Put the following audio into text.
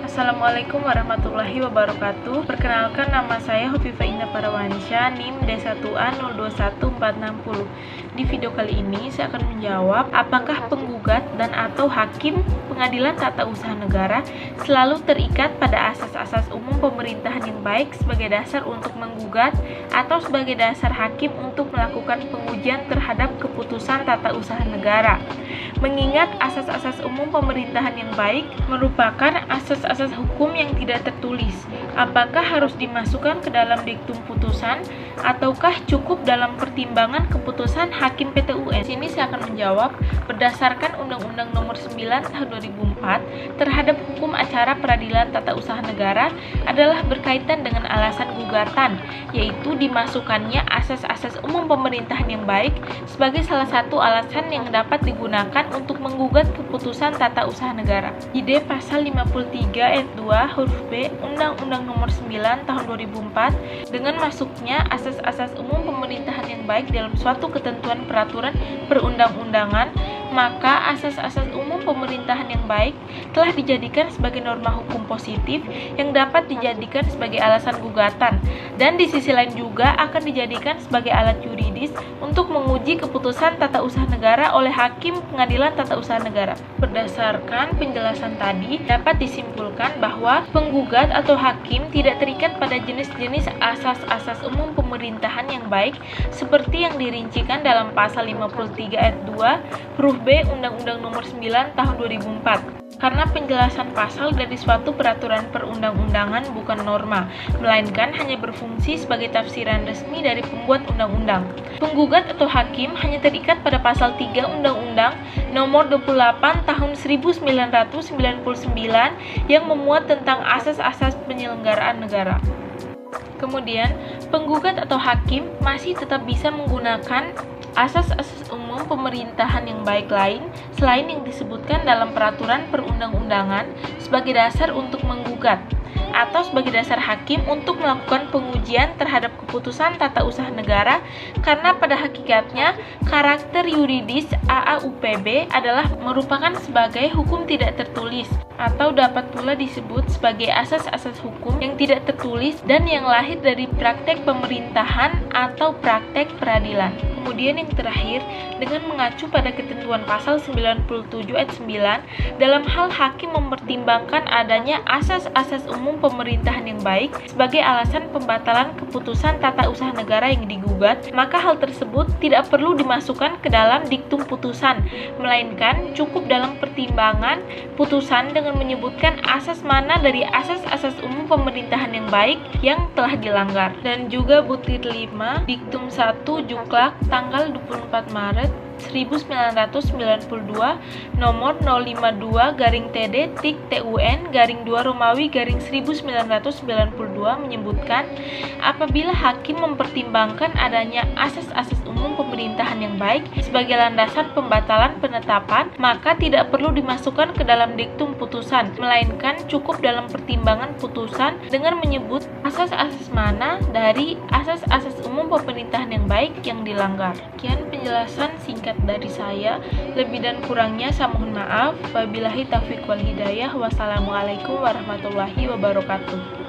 Assalamualaikum warahmatullahi wabarakatuh. Perkenalkan, nama saya Hovifah Indah Parawansyah, NIM D1A021460. Di video kali ini saya akan menjawab, apakah penggugat dan atau hakim Pengadilan Tata Usaha Negara selalu terikat pada asas-asas umum pemerintahan yang baik sebagai dasar untuk menggugat atau sebagai dasar hakim untuk melakukan pengujian terhadap keputusan tata usaha negara. Mengingat asas-asas umum pemerintahan yang baik merupakan asas-asas hukum yang tidak tertulis, apakah harus dimasukkan ke dalam diktum putusan ataukah cukup dalam pertimbangan keputusan Hakim PT UN? Sini saya akan menjawab, berdasarkan Undang-Undang Nomor 9 Tahun 2004 terhadap hukum acara peradilan tata usaha negara adalah berkaitan dengan alasan gugatan, yaitu dimasukkannya asas-asas umum pemerintahan yang baik sebagai salah satu alasan yang dapat digunakan untuk menggugat keputusan tata usaha negara. Ide pasal 53 ayat 2 huruf B Undang-Undang Nomor 9 Tahun 2004 dengan masuknya asas-asas umum pemerintahan yang baik dalam suatu ketentuan peraturan perundang-undangan, maka asas-asas umum pemerintahan yang baik telah dijadikan sebagai norma hukum positif yang dapat dijadikan sebagai alasan gugatan, dan di sisi lain juga akan dijadikan sebagai alat yuridis untuk menguji keputusan tata usaha negara oleh Hakim Pengadilan Tata Usaha Negara. Berdasarkan penjelasan tadi, dapat disimpulkan bahwa penggugat atau hakim tidak terikat pada jenis-jenis asas-asas umum pemerintahan yang baik seperti yang dirincikan dalam pasal 53 ayat 2 huruf B Undang-Undang Nomor 9 Tahun 2004. Karena penjelasan pasal dari suatu peraturan perundang-undangan bukan norma, melainkan hanya berfungsi sebagai tafsiran resmi dari pembuat undang-undang. Penggugat atau hakim hanya terikat pada pasal 3 Undang-Undang Nomor 28 Tahun 1999 yang memuat tentang asas-asas penyelenggaraan negara. Kemudian, penggugat atau hakim masih tetap bisa menggunakan asas-asas umum pemerintahan yang baik lain selain yang disebutkan dalam peraturan perundang-undangan sebagai dasar untuk menggugat atau sebagai dasar hakim untuk melakukan pengujian terhadap keputusan tata usaha negara, karena pada hakikatnya karakter yuridis AAUPB adalah merupakan sebagai hukum tidak tertulis atau dapat pula disebut sebagai asas-asas hukum yang tidak tertulis dan yang lahir dari praktek pemerintahan atau praktek peradilan. Kemudian yang terakhir, dengan mengacu pada ketentuan pasal 97 ayat 9, dalam hal hakim mempertimbangkan adanya asas-asas umum pemerintahan yang baik sebagai alasan pembatalan keputusan tata usaha negara yang digugat, maka hal tersebut tidak perlu dimasukkan ke dalam diktum putusan, melainkan cukup dalam pertimbangan putusan dengan menyebutkan asas mana dari asas-asas umum pemerintahan yang baik yang telah dilanggar. Dan juga butir 5 diktum 1 Juklak tanggal 24 Maret 1992 nomor 052-TD-TUN-2 Romawi 1992 menyebutkan, apabila hakim mempertimbangkan adanya asas-asas umum pemerintahan yang baik sebagai landasan pembatalan penetapan, maka tidak perlu dimasukkan ke dalam diktum putusan, melainkan cukup dalam pertimbangan putusan dengan menyebut asas-asas mana dari asas-asas umum pemerintahan yang baik yang dilanggar. Sekian penjelasan singkat dari saya, lebih dan kurangnya saya mohon maaf. Wabillahi taufiq wal hidayah. Wassalamualaikum warahmatullahi wabarakatuh.